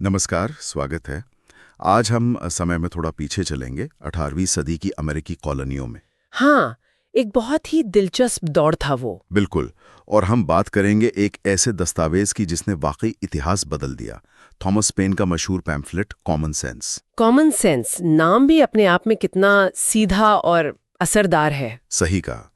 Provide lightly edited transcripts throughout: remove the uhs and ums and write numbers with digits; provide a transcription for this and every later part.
नमस्कार, स्वागत है। आज हम समय में थोड़ा पीछे चलेंगे 18वीं सदी की अमेरिकी कॉलोनियों में। हाँ, एक बहुत ही दिलचस्प दौर था वो। बिल्कुल। और हम बात करेंगे एक ऐसे दस्तावेज की जिसने वाकई इतिहास बदल दिया, थॉमस पेन का मशहूर pamphlet common sense. Common sense नाम भी अपने आप में कितना सीधा और असरदार है। सही कहा।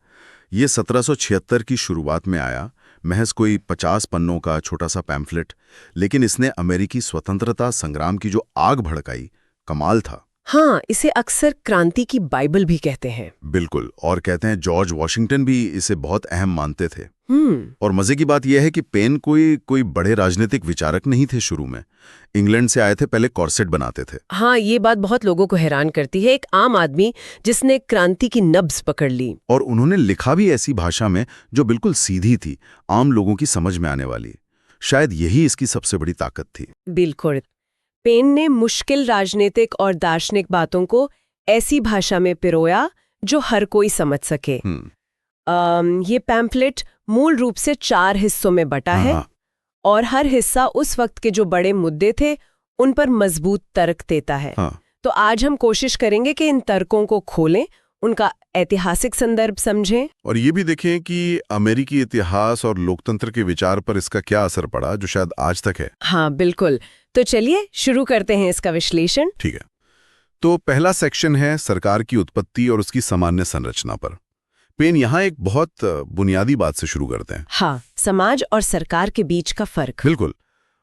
ये 1776 की शुरुआत में आया, महज कोई 50 पन्नों का छोटा सा पैम्फलेट, लेकिन इसने अमेरिकी स्वतंत्रता संग्राम की जो आग भड़काई, कमाल था। हाँ, इसे अक्सर क्रांति की बाइबल भी कहते हैं। बिल्कुल। और कहते हैं जॉर्ज वॉशिंगटन भी इसे बहुत अहम मानते थे। हम्म। और मजे की बात यह है कि पेन कोई बड़े राजनीतिक विचारक नहीं थे शुरू में। इंग्लैंड से आए थे, पहले कॉर्सेट बनाते थे। हाँ, ये बात बहुत लोगों को हैरान करती है। एक आम आदमी जिसने क्रांति की नब्ज पकड़ ली। और उन्होंने लिखा भी ऐसी भाषा में जो बिल्कुल सीधी थी, आम लोगों की समझ में आने वाली। शायद यही इसकी सबसे बड़ी ताकत थी। बिल्कुल। पेन ने मुश्किल राजनीतिक और दार्शनिक बातों को ऐसी भाषा में पिरोया जो हर कोई समझ सके। ये पैम्फलेट मूल रूप से 4 हिस्सों में बटा है। हाँ। और हर हिस्सा उस वक्त के जो बड़े मुद्दे थे उन पर मजबूत तर्क देता है। हाँ। तो आज हम कोशिश करेंगे कि इन तर्कों को खोलें, उनका ऐतिहासिक संदर्भ समझें। और ये भी देखें कि अमेरिकी इतिहास और लोकतंत्र के विचार पर इसका क्या असर पड़ा, जो शायद आज तक है। हाँ, बिल्कुल। तो चलिए शुरू करते हैं इसका विश्लेषण। ठीक है। तो पहला सेक्शन है सरकार की उत्पत्ति और उसकी सामान्य संरचना पर। पेन यहाँ एक बहुत बुनियादी बात से शुरू करते हैं। हाँ, समाज और सरकार के बीच का फर्क। बिल्कुल।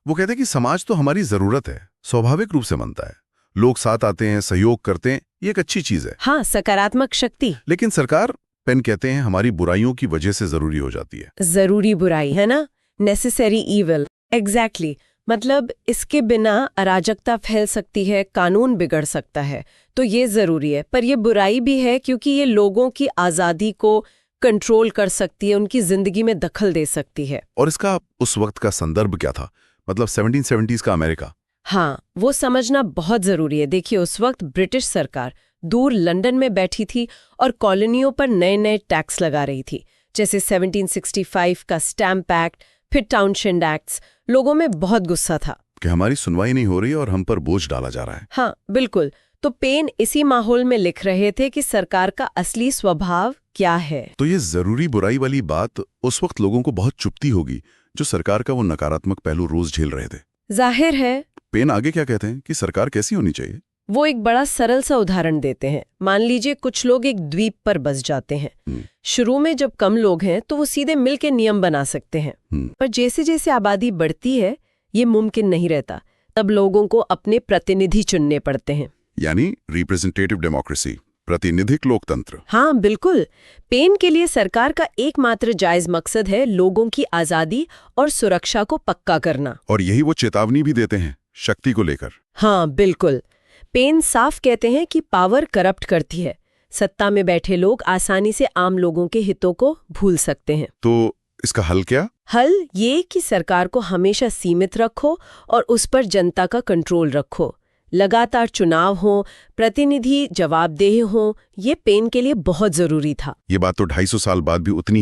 वो कहते हैं कि समाज तो हमारी जरूरत है, स्वाभाविक रूप से बनता है। लोग साथ आते हैं, सहयोग करते हैं, ये एक अच्छी चीज है। हाँ, सकारात्मक शक्ति। लेकिन सरकार, पेन कहते हैं, हमारी बुराइयों की वजह से जरूरी हो जाती है। जरूरी बुराई है ना, नेसेसरी ईविल। एग्जैक्टली। मतलब इसके बिना अराजकता फैल सकती है, कानून बिगड़ सकता है। तो ये जरूरी है, पर ये बुराई भी है क्योंकि ये लोगों की आजादी को कंट्रोल कर सकती है, उनकी जिंदगी में दखल दे सकती है। और इसका उस वक्त का संदर्भ क्या था, मतलब 1770s का अमेरिका। हाँ, वो समझना बहुत जरूरी है। देखिए, उस वक्त ब्रिटिश सरकार दूर लंदन में बैठी थी और कॉलोनियों पर नए नए टैक्स लगा रही थी, जैसे 1765 का स्टैम्प एक्ट, फिर टाउनशिंड एक्ट्स। लोगों में बहुत गुस्सा था कि हमारी सुनवाई नहीं हो रही और हम पर बोझ डाला जा रहा है। हाँ, बिल्कुल। तो पेन इसी माहौल में लिख रहे थे कि सरकार का असली स्वभाव क्या है। तो ये जरूरी बुराई वाली बात उस वक्त लोगों को बहुत चुभती होगी, जो सरकार का वो नकारात्मक पहलू रोज झेल रहे थे। जाहिर है। पेन आगे क्या कहते हैं कि सरकार कैसी होनी चाहिए। वो एक बड़ा सरल सा उदाहरण देते हैं। मान लीजिए कुछ लोग एक द्वीप पर बस जाते हैं। शुरू में जब कम लोग हैं तो वो सीधे मिल के नियम बना सकते हैं, पर जैसे जैसे आबादी बढ़ती है ये मुमकिन नहीं रहता। तब लोगों को अपने प्रतिनिधि चुनने पड़ते हैं, यानी रिप्रेजेंटेटिव डेमोक्रेसी, प्रतिनिधिक लोकतंत्र। हाँ, बिल्कुल। पेन के लिए सरकार का एकमात्र जायज मकसद है लोगों की आजादी और सुरक्षा को पक्का करना। और यही वो चेतावनी भी देते हैं शक्ति को लेकर। हाँ, बिल्कुल। पेन साफ कहते हैं कि पावर करप्ट करती है। सत्ता में बैठे लोग आसानी से आम लोगों के हितों को भूल सकते हैं। तो इसका हल क्या? हल ये कि सरकार को हमेशा सीमित रखो और उस पर जनता का कंट्रोल रखो। लगातार चुनाव हो, प्रतिनिधि जवाबदेह हो, ये पेन के लिए बहुत जरूरी था। ये बात तो 250 साल बाद भी उतनी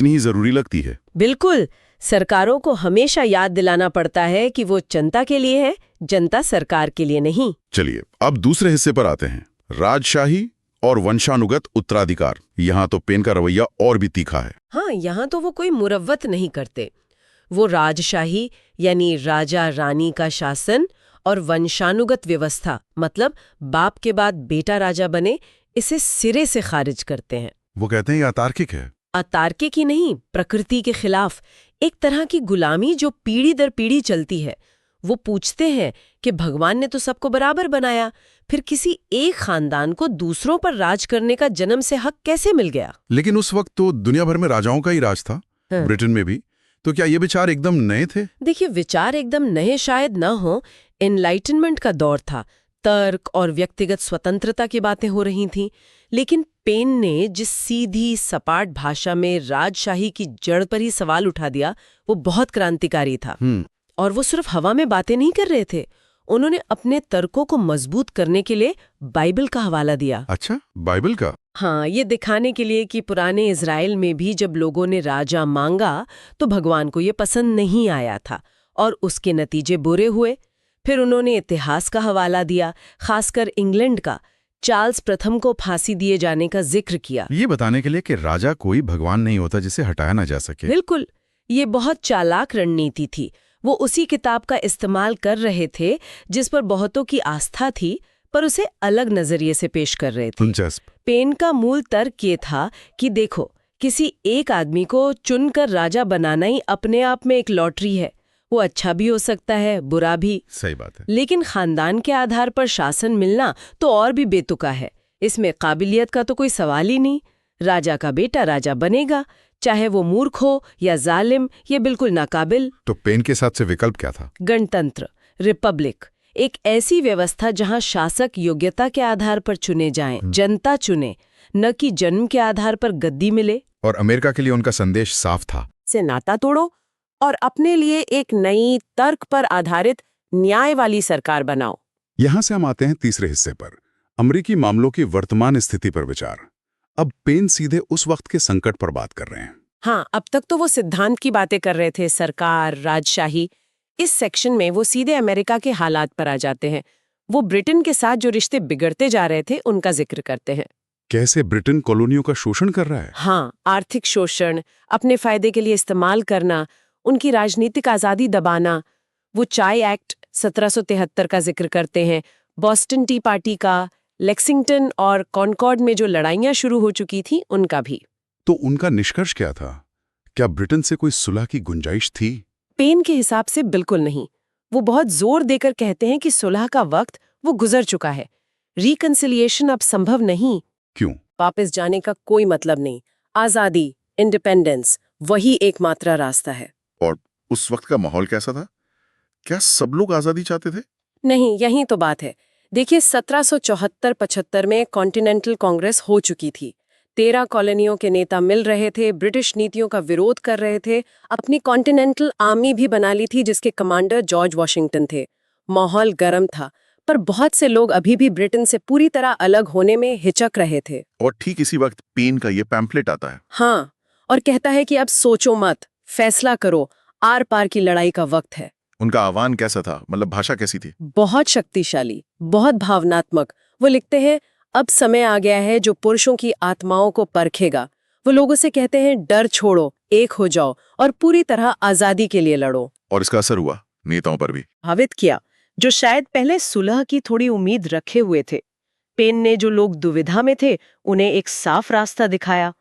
ही जरूरी लगती है। बिल्कुल। सरकारों को हमेशा याद दिलाना पड़ता है कि वो जनता के लिए है, जनता सरकार के लिए नहीं। चलिए अब दूसरे हिस्से पर आते हैं, राजशाही और वंशानुगत उत्तराधिकार। यहाँ तो पेन का रवैया और भी तीखा है। हाँ, यहाँ तो वो कोई मुरव्वत नहीं करते। वो राजशाही यानी राजा रानी का शासन और वंशानुगत व्यवस्था, मतलब बाप के बाद बेटा राजा बने, इसे सिरे से खारिज करते हैं। वो कहते हैं ये अतार्किक है। अतार्किक ही नहीं, प्रकृति के खिलाफ, एक तरह की गुलामी जो पीढ़ी दर पीढ़ी चलती है। वो पूछते हैं कि भगवान ने तो सबको बराबर बनाया, फिर किसी एक खानदान को दूसरों पर राज करने का जन्म से हक कैसे मिल गया? लेकिन उस वक्त तो दुनिया भर में राजाओं का ही राज था। हाँ। ब्रिटेन में भी। तो क्या ये विचार एकदम नए थे? देखिए, विचार एकदम नए शायद न हो। एनलाइटनमेंट का दौर था, तर्क और व्यक्तिगत स्वतंत्रता की बातें हो रही थीं। लेकिन पेन ने जिस सीधी सपाट भाषा में राजशाही की जड़ पर ही सवाल उठा दिया, वो बहुत क्रांतिकारी था। और वो सिर्फ हवा में बातें नहीं कर रहे थे, उन्होंने अपने तर्कों को मजबूत करने के लिए बाइबल का हवाला दिया। अच्छा, बाइबल का? हाँ, ये दिखाने के लिए कि पुराने इज़राइल में भी जब लोगों ने राजा मांगा तो भगवान को ये पसंद नहीं आया था और उसके नतीजे बुरे हुए। फिर उन्होंने इतिहास का हवाला दिया, खासकर इंग्लैंड का। चार्ल्स प्रथम को फांसी दिए जाने का जिक्र किया। ये बताने के लिए कि राजा कोई भगवान नहीं होता जिसे हटाया ना जा सके। बिल्कुल, ये बहुत चालाक रणनीति थी। वो उसी किताब का इस्तेमाल कर रहे थे जिस पर बहुतों की आस्था थी, पर उसे अलग नजरिए से पेश कर रहे थे। दिलचस्प। पेन का मूल तर्क ये था कि देखो, किसी एक आदमी को चुनकर राजा बनाना ही अपने आप में एक लॉटरी है। वो अच्छा भी हो सकता है, बुरा भी। सही बात है। लेकिन खानदान के आधार पर शासन मिलना तो और भी बेतुका है। इसमें काबिलियत का तो कोई सवाल ही नहीं। राजा का बेटा राजा बनेगा, चाहे वो मूर्ख हो या जालिम या बिल्कुल नाकाबिल। तो पेन के साथ से विकल्प क्या था? गणतंत्र, रिपब्लिक, एक ऐसी व्यवस्था जहां शासक योग्यता के आधार पर चुने जाएं, जनता चुने, न कि जन्म के आधार पर गद्दी मिले। और अमेरिका के लिए उनका संदेश साफ था। से नाता तोड़ो और अपने लिए एक नई तर्क पर आधारित न्याय वाली सरकार बनाओ। यहां से हम आते हैं तीसरे हिस्से पर, अमेरिकी मामलों की वर्तमान स्थिति पर विचार। अब पेन सीधे उस वक्त के संकट पर बात कर रहे हैं। हाँ, अब तक तो वो सिद्धांत की बातें कर रहे थे, सरकार, राजशाही। इस सेक्शन में वो सीधे अमेरिका के हालात पर आ जाते हैं। वो ब्रिटेन के साथ जो रिश्ते बिगड़ते जा रहे थे उनका जिक्र करते हैं। कैसे ब्रिटेन कॉलोनियों का शोषण कर रहा है। हाँ, आर्थिक शोषण, अपने फायदे के लिए इस्तेमाल करना, उनकी राजनीतिक आज़ादी दबाना। वो चाय एक्ट 1773 का जिक्र करते हैं, बॉस्टन टी पार्टी का, लेक्सिंगटन और कॉनकॉर्ड में जो लड़ाइयाँ शुरू हो चुकी थी उनका भी। तो उनका निष्कर्ष क्या था? क्या ब्रिटेन से कोई सुलह की गुंजाइश थी? पेन के हिसाब से बिल्कुल नहीं। वो बहुत जोर देकर कहते हैं कि सुलह का वक्त वो गुजर चुका है। रिकंसिलिएशन अब संभव नहीं। क्यों? वापस जाने का कोई मतलब नहीं। आज़ादी, इंडिपेंडेंस, वही एकमात्र रास्ता है। और उस वक्त का माहौल कैसा था? क्या सब लोग आजादी चाहते थे? नहीं, यही तो बात है। देखिए, 1774-75 में कॉन्टिनेंटल कांग्रेस हो चुकी थी। 13 कॉलोनियों के नेता मिल रहे थे, ब्रिटिश नीतियों का विरोध कर रहे थे, अपनी कॉन्टिनेंटल आर्मी भी बना ली थी जिसके कमांडर जॉर्ज वॉशिंगटन थे। माहौल गर्म था, पर बहुत से लोग अभी भी ब्रिटेन से पूरी तरह अलग होने में हिचक रहे थे। और ठीक इसी वक्त पेन का ये पैम्फलेट आता है। हाँ, और कहता है कि अब सोचो मत, फैसला करो, आर पार की लड़ाई का वक्त है। उनका आह्वान कैसा था? मतलब भाषा कैसी थी? बहुत शक्तिशाली, बहुत भावनात्मक। वो लिखते हैं, अब समय आ गया है जो पुरुषों की आत्माओं को परखेगा। वो लोगों से कहते हैं, डर छोड़ो, एक हो जाओ और पूरी तरह आजादी के लिए लड़ो। और इसका असर हुआ नेताओं पर भी। प्रभावित किया, जो शायद पहले सुलह की थोड़ी उम्मीद रखे हुए थे। पेन ने जो लोग दुविधा में थे उन्हें एक साफ रास्ता दिखाया,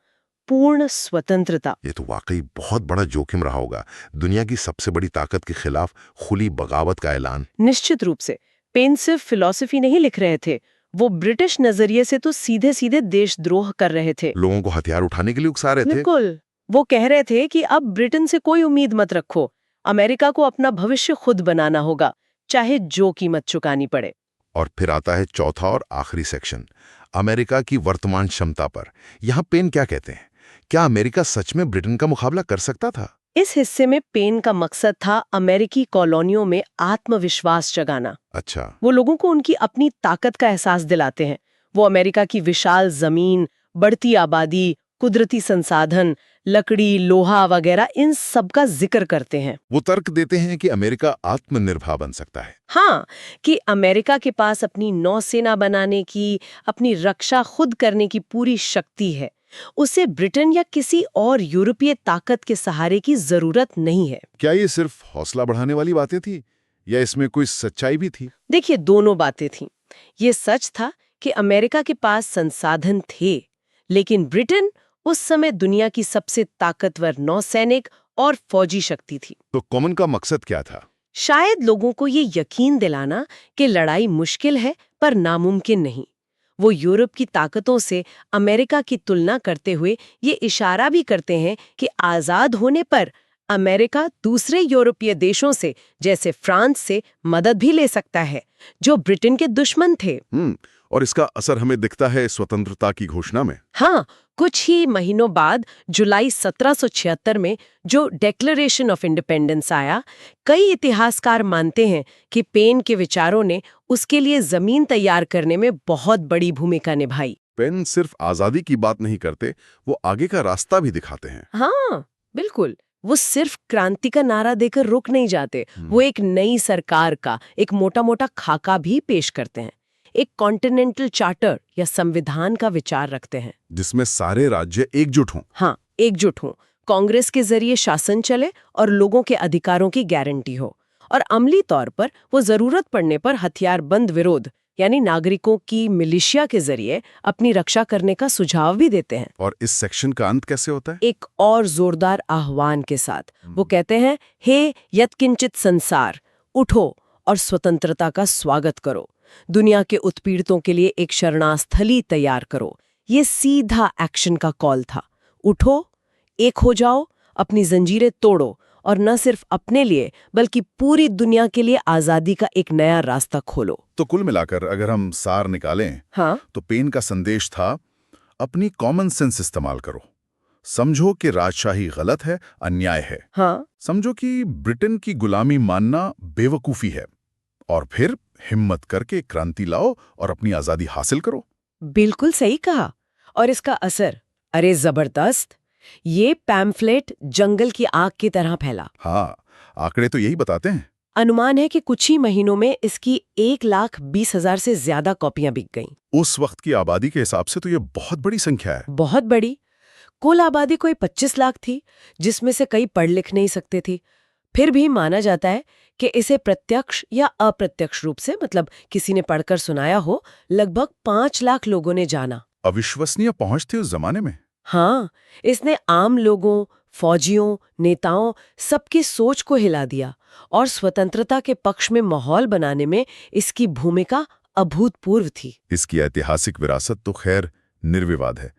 पूर्ण स्वतंत्रता। ये तो वाकई बहुत बड़ा जोखिम रहा होगा, दुनिया की सबसे बड़ी ताकत के खिलाफ खुली बगावत का ऐलान। निश्चित रूप से पेन सिर्फ फिलॉसफी नहीं लिख रहे थे, वो ब्रिटिश नजरिए से तो सीधे सीधे देशद्रोह कर रहे थे। लोगों को हथियार उठाने के लिए उकसा रहे थे। बिल्कुल, वो कह रहे थे कि अब ब्रिटेन से कोई उम्मीद मत रखो, अमेरिका को अपना भविष्य खुद बनाना होगा, चाहे जो कीमत चुकानी पड़े। और फिर आता है चौथा और आखिरी सेक्शन, अमेरिका की वर्तमान क्षमता पर। यहाँ पेन क्या कहते हैं? क्या अमेरिका सच में ब्रिटेन का मुकाबला कर सकता था? इस हिस्से में पेन का मकसद था अमेरिकी कॉलोनियों में आत्मविश्वास जगाना। अच्छा। वो लोगों को उनकी अपनी ताकत का एहसास दिलाते हैं। वो अमेरिका की विशाल जमीन, बढ़ती आबादी, कुदरती संसाधन, लकड़ी, लोहा वगैरह, इन सब का जिक्र करते हैं। वो तर्क देते हैं कि अमेरिका आत्मनिर्भर बन सकता है। हाँ, कि अमेरिका के पास अपनी नौसेना बनाने की, अपनी रक्षा खुद करने की पूरी शक्ति है। उसे ब्रिटेन या किसी और यूरोपीय ताकत के सहारे की जरूरत नहीं है। क्या ये सिर्फ हौसला बढ़ाने वाली बातें थी या इसमें कोई सच्चाई भी थी? देखिए, दोनों बातें थीं। ये सच था कि अमेरिका के पास संसाधन थे, लेकिन ब्रिटेन उस समय दुनिया की सबसे ताकतवर नौसैनिक और फौजी शक्ति थी। तो कॉमन का मकसद क्या था? शायद लोगों को ये यकीन दिलाना कि लड़ाई मुश्किल है पर नामुमकिन नहीं। वो यूरोप की ताकतों से अमेरिका की तुलना करते हुए ये इशारा भी करते हैं कि आजाद होने पर अमेरिका दूसरे यूरोपीय देशों से, जैसे फ्रांस से, मदद भी ले सकता है, जो ब्रिटेन के दुश्मन थे। और इसका असर हमें दिखता है स्वतंत्रता की घोषणा में। हाँ, कुछ ही महीनों बाद जुलाई 1776 में जो डिक्लेरेशन ऑफ इंडिपेंडेंस आया, कई इतिहासकार मानते हैं कि पेन के विचारों ने उसके लिए जमीन तैयार करने में बहुत बड़ी भूमिका निभाई। पेन सिर्फ आजादी की बात नहीं करते, वो आगे का रास्ता भी दिखाते हैं। हाँ, बिल्कुल। वो सिर्फ क्रांति का नारा देकर रुक नहीं जाते, वो एक नई सरकार का एक मोटा मोटा खाका भी पेश करते हैं, एक कॉन्टिनेंटल चार्टर या संविधान का विचार रखते हैं जिसमें सारे राज्य एकजुट हों। हाँ, एकजुट हो, कांग्रेस के जरिए शासन चले और लोगों के अधिकारों की गारंटी हो, और अमली तौर पर वो जरूरत पड़ने पर हथियारबंद विरोध यानी नागरिकों की मिलिशिया के जरिए अपनी रक्षा करने का सुझाव भी देते हैं। और इस सेक्शन का अंत कैसे होता है? एक और जोरदार आह्वान के साथ वो कहते हैं, हे यत्किंचित संसार, उठो और स्वतंत्रता का स्वागत करो, दुनिया के उत्पीड़ितों के लिए एक शरणास्थली तैयार करो। ये सीधा एक्शन का कॉल था। उठो, एक हो जाओ, अपनी जंजीरें तोड़ो और न सिर्फ अपने लिए बल्कि पूरी दुनिया के लिए आजादी का एक नया रास्ता खोलो। तो कुल मिलाकर अगर हम सार निकालें हाँ, तो पेन का संदेश था, अपनी कॉमन सेंस इस्तेमाल करो, समझो कि राजशाही गलत है, अन्याय है, हाँ, समझो कि ब्रिटेन की गुलामी मानना बेवकूफी है, और फिर हिम्मत करके क्रांति लाओ और अपनी आजादी हासिल करो। बिल्कुल सही कहा। और इसका असर, अरे जबरदस्त। ये पैम्फलेट जंगल की आग की तरह फैला। हाँ, आंकड़े तो यही बताते हैं। अनुमान है कि कुछ ही महीनों में इसकी 1,20,000 से ज्यादा कॉपियां बिक गईं। उस वक्त की आबादी के हिसाब से तो ये बहुत बड़ी संख्या है। बहुत बड़ी। कुल आबादी कोई 25 लाख थी, जिसमें से कई पढ़ लिख नहीं सकते थी। फिर भी माना जाता है कि इसे प्रत्यक्ष या अप्रत्यक्ष रूप से, मतलब किसी ने पढ़कर सुनाया हो, लगभग 5 लाख लोगों ने जाना। अविश्वसनीय पहुंच थी उस जमाने में। हाँ, इसने आम लोगों, फौजियों, नेताओं, सबकी सोच को हिला दिया और स्वतंत्रता के पक्ष में माहौल बनाने में इसकी भूमिका अभूतपूर्व थी। इसकी ऐतिहासिक विरासत तो खैर निर्विवाद है।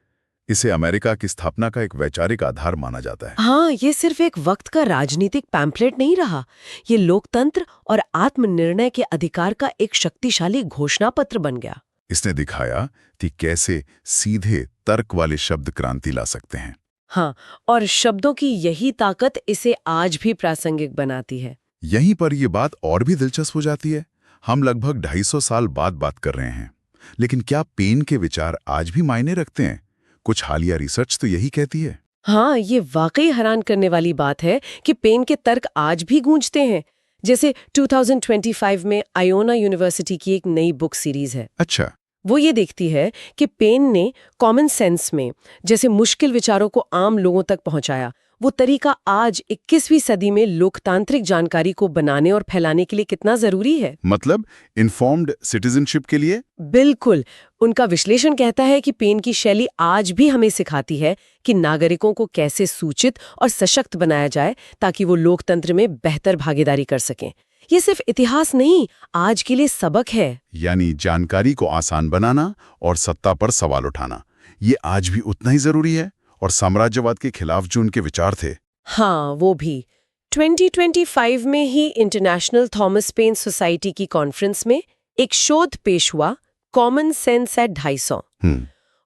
इसे अमेरिका की स्थापना का एक वैचारिक आधार माना जाता है। हाँ, ये सिर्फ एक वक्त का राजनीतिक पैम्फलेट नहीं रहा, ये लोकतंत्र और आत्मनिर्णय के अधिकार का एक शक्तिशाली घोषणा पत्र बन गया। इसने दिखाया कि कैसे सीधे तर्क वाले शब्द क्रांति ला सकते हैं। हाँ, और शब्दों की यही ताकत इसे आज भी प्रासंगिक बनाती है। यहीं पर यह बात और भी दिलचस्प हो जाती है। हम लगभग 250 साल बाद बात कर रहे हैं, लेकिन क्या पेन के विचार आज भी मायने रखते हैं? कुछ हालिया रिसर्च तो यही कहती है। हाँ, ये वाकई हैरान करने वाली बात है कि पेन के तर्क आज भी गूंजते हैं। जैसे 2025 में आयोना यूनिवर्सिटी की एक नई बुक सीरीज है। अच्छा, वो ये देखती है कि पेन ने कॉमन सेंस में जैसे मुश्किल विचारों को आम लोगों तक पहुंचाया, वो तरीका आज 21वीं सदी में लोकतांत्रिक जानकारी को बनाने और फैलाने के लिए कितना जरूरी है। मतलब इन्फॉर्म्ड सिटीजनशिप के लिए। बिल्कुल। उनका विश्लेषण कहता है कि पेन की शैली आज भी हमें सिखाती है कि नागरिकों को कैसे सूचित और सशक्त बनाया जाए ताकि वो लोकतंत्र में बेहतर भागीदारी कर सकें। ये सिर्फ इतिहास नहीं, आज के लिए सबक है। यानी जानकारी को आसान बनाना और सत्ता पर सवाल उठाना, ये आज भी उतना ही जरूरी है। और साम्राज्यवाद के खिलाफ जो उनके विचार थे। हाँ, वो भी। 2025 में ही इंटरनेशनल थॉमस पेन सोसाइटी की कॉन्फ्रेंस में एक शोध पेश हुआ, कॉमन सेंस एट 250।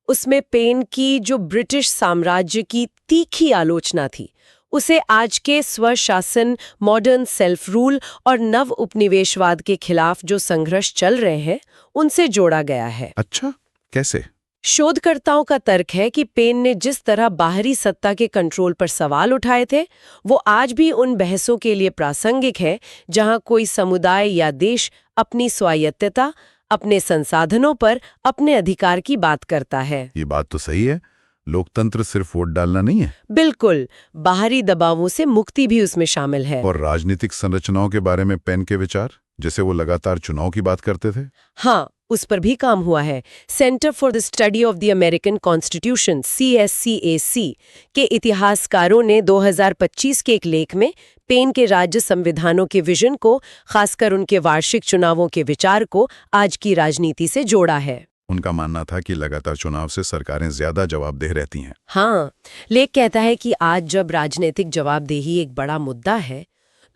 उसमें पेन की जो ब्रिटिश साम्राज्य की तीखी आलोचना थी, उसे आज के स्वशासन, मॉडर्न सेल्फ रूल और नव उपनिवेशवाद के खिलाफ जो संघर्ष चल रहे हैं, उनसे जोड़ा गया है। अच्छा, कैसे? शोधकर्ताओं का तर्क है कि पेन ने जिस तरह बाहरी सत्ता के कंट्रोल पर सवाल उठाए थे, वो आज भी उन बहसों के लिए प्रासंगिक है जहां कोई समुदाय या देश अपनी स्वायत्तता, अपने संसाधनों पर अपने अधिकार की बात करता है। ये बात तो सही है। लोकतंत्र सिर्फ वोट डालना नहीं है। बिल्कुल, बाहरी दबावों से मुक्ति भी उसमें शामिल है। और राजनीतिक संरचनाओं के बारे में पेन के विचार, जैसे वो लगातार चुनाव की बात करते थे। हाँ, उस पर भी काम हुआ है। Centre for the study of the American constitution CSCAC के इतिहासकारों ने 2025 के एक लेख में पेन के राज्य संविधानों के विजन को, खासकर उनके वार्षिक चुनावों के विचार को, आज की राजनीति से जोड़ा है। उनका मानना था कि लगातार चुनाव से सरकारें ज्यादा जवाबदेह रहती हैं। हाँ, लेख कहता है कि आज जब राजनीतिक जवाबदेही एक बड़ा मुद्दा है,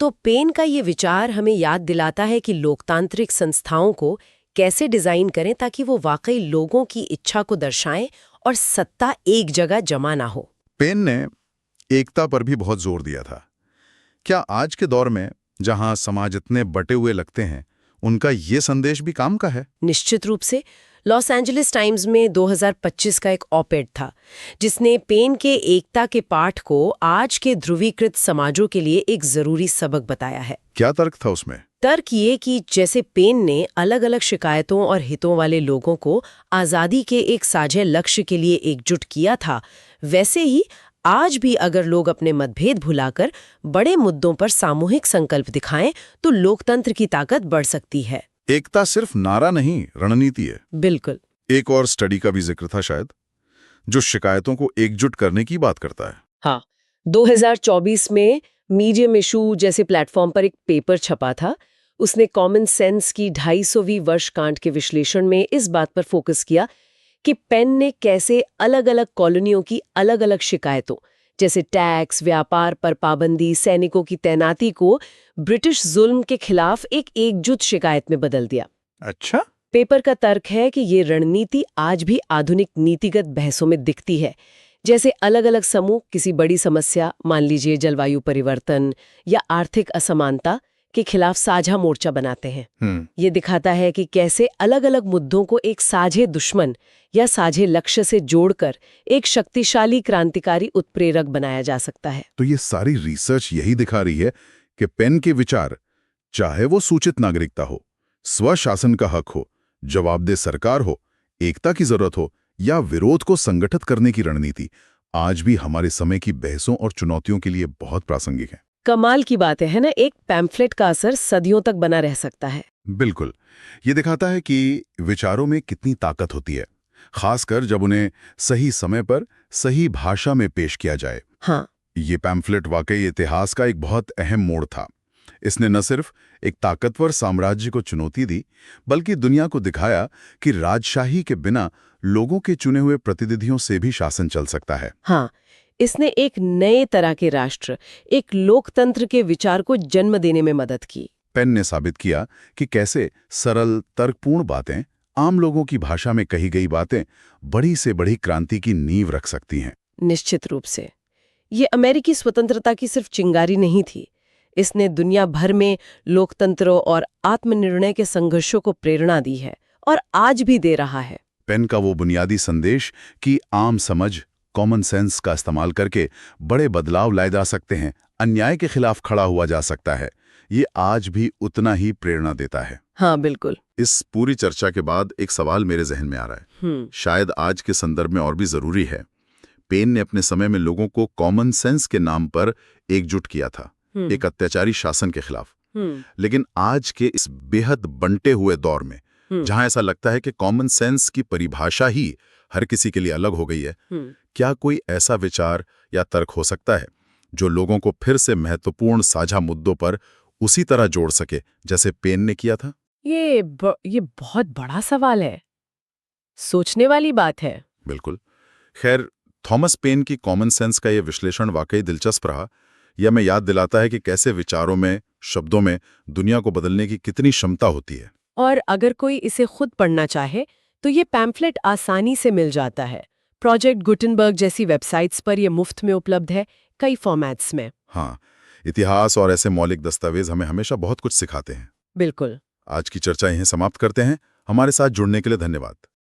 तो पेन का ये विचार हमें याद दिलाता है कि लोकतांत्रिक संस्थाओं को कैसे डिजाइन करें ताकि वो वाकई लोगों की इच्छा को दर्शाएं और सत्ता एक जगह जमा ना हो। पेन ने एकता पर भी बहुत जोर दिया था। क्या आज के दौर में, जहां समाज इतने बटे हुए लगते हैं, उनका ये संदेश भी काम का है? निश्चित रूप से। लॉस एंजलिस टाइम्स में 2025 का एक ऑप-एड था जिसने पेन के एकता के पाठ को आज के ध्रुवीकृत समाजों के लिए एक जरूरी सबक बताया है। क्या तर्क था उसमें? तर्क ये कि जैसे पेन ने अलग अलग शिकायतों और हितों वाले लोगों को आज़ादी के एक साझे लक्ष्य के लिए एकजुट किया था, वैसे ही आज भी अगर लोग अपने मतभेद भुलाकर बड़े मुद्दों पर सामूहिक संकल्प दिखाएं तो लोकतंत्र की ताकत बढ़ सकती है। एकता सिर्फ नारा नहीं, रणनीति है। बिल्कुल। एक और स्टडी का भी जिक्र था शायद, जो शिकायतों को एकजुट करने की बात करता है। हाँ, 2024 में मीडियम इशू जैसे प्लेटफॉर्म पर एक पेपर छपा था। उसने कॉमन सेंस की 250वीं वर्षगांठ के विश्लेषण में इस बात पर फोकस किया कि पेन ने कैसे अलग अलग कॉलोनियों की अलग अलग शिकायतों जैसे टैक्स, व्यापार पर पाबंदी, सैनिकों की तैनाती को ब्रिटिश जुल्म के खिलाफ एक एकजुट शिकायत में बदल दिया। अच्छा, पेपर का तर्क है कि ये रणनीति आज भी आधुनिक नीतिगत बहसों में दिखती है। जैसे अलग अलग समूह किसी बड़ी समस्या, मान लीजिए जलवायु परिवर्तन या आर्थिक असमानता के खिलाफ साझा मोर्चा बनाते हैं। ये दिखाता है कि कैसे अलग अलग मुद्दों को एक साझे दुश्मन या साझे लक्ष्य से जोड़कर एक शक्तिशाली क्रांतिकारी उत्प्रेरक बनाया जा सकता है। तो ये सारी रिसर्च यही दिखा रही है कि पेन के विचार, चाहे वो सूचित नागरिकता हो, स्वशासन का हक हो, जवाबदेह सरकार हो, एकता की जरूरत हो या विरोध को संगठित करने की रणनीति, आज भी हमारे समय की बहसों और चुनौतियों के लिए बहुत प्रासंगिक है। कमाल की बात है ना, एक पैम्फलेट का असर सदियों तक बना रह सकता है। बिल्कुल, ये दिखाता है कि विचारों में कितनी ताकत होती है, खासकर जब उन्हें सही समय पर सही भाषा में पेश किया जाए। हाँ, ये पैम्फलेट वाकई इतिहास का एक बहुत अहम मोड़ था। इसने न सिर्फ एक ताकतवर साम्राज्य को चुनौती दी, बल्कि दुनिया को दिखाया कि राजशाही के बिना लोगों के चुने हुए प्रतिनिधियों से भी शासन चल सकता है। हाँ, इसने एक नए तरह के राष्ट्र, एक लोकतंत्र के विचार को जन्म देने में मदद की। पेन ने साबित किया कि कैसे सरल, तर्कपूर्ण बातें, आम लोगों की भाषा में कही गई बातें बड़ी से बड़ी क्रांति की नींव रख सकती हैं। निश्चित रूप से ये अमेरिकी स्वतंत्रता की सिर्फ चिंगारी नहीं थी, इसने दुनिया भर में लोकतंत्रों और आत्मनिर्णय के संघर्षों को प्रेरणा दी है और आज भी दे रहा है। पेन का वो बुनियादी संदेश कि आम समझ, कॉमन सेंस का इस्तेमाल करके बड़े बदलाव लाए जा सकते हैं, अन्याय के खिलाफ खड़ा हुआ जा सकता है, ये आज भी उतना ही प्रेरणा देता है। हाँ, बिल्कुल। इस पूरी चर्चा के बाद एक सवाल मेरे जहन में आ रहा है, शायद आज के संदर्भ में और भी जरूरी है। पेन ने अपने समय में लोगों को कॉमन सेंस के नाम पर एकजुट किया था, एक अत्याचारी शासन के खिलाफ। लेकिन आज के इस बेहद बंटे हुए दौर में, जहां ऐसा लगता है कि कॉमन सेंस की परिभाषा ही हर किसी के लिए अलग हो गई है, क्या कोई ऐसा विचार या तर्क हो सकता है जो लोगों को फिर से महत्वपूर्ण साझा मुद्दों पर उसी तरह जोड़ सके जैसे पेन ने किया था? ये बहुत बड़ा सवाल है, सोचने वाली बात है। बिल्कुल। खैर, थॉमस पेन की कॉमन सेंस का यह विश्लेषण वाकई दिलचस्प रहा। यह हमें याद दिलाता है कि कैसे विचारों में, शब्दों में दुनिया को बदलने की कितनी क्षमता होती है। और अगर कोई इसे खुद पढ़ना चाहे तो ये पैम्फलेट आसानी से मिल जाता है। प्रोजेक्ट गुटेनबर्ग जैसी वेबसाइट्स पर ये मुफ्त में उपलब्ध है, कई फॉर्मेट्स में। हाँ, इतिहास और ऐसे मौलिक दस्तावेज हमें हमेशा बहुत कुछ सिखाते हैं। बिल्कुल। आज की चर्चा यहीं समाप्त करते हैं। हमारे साथ जुड़ने के लिए धन्यवाद।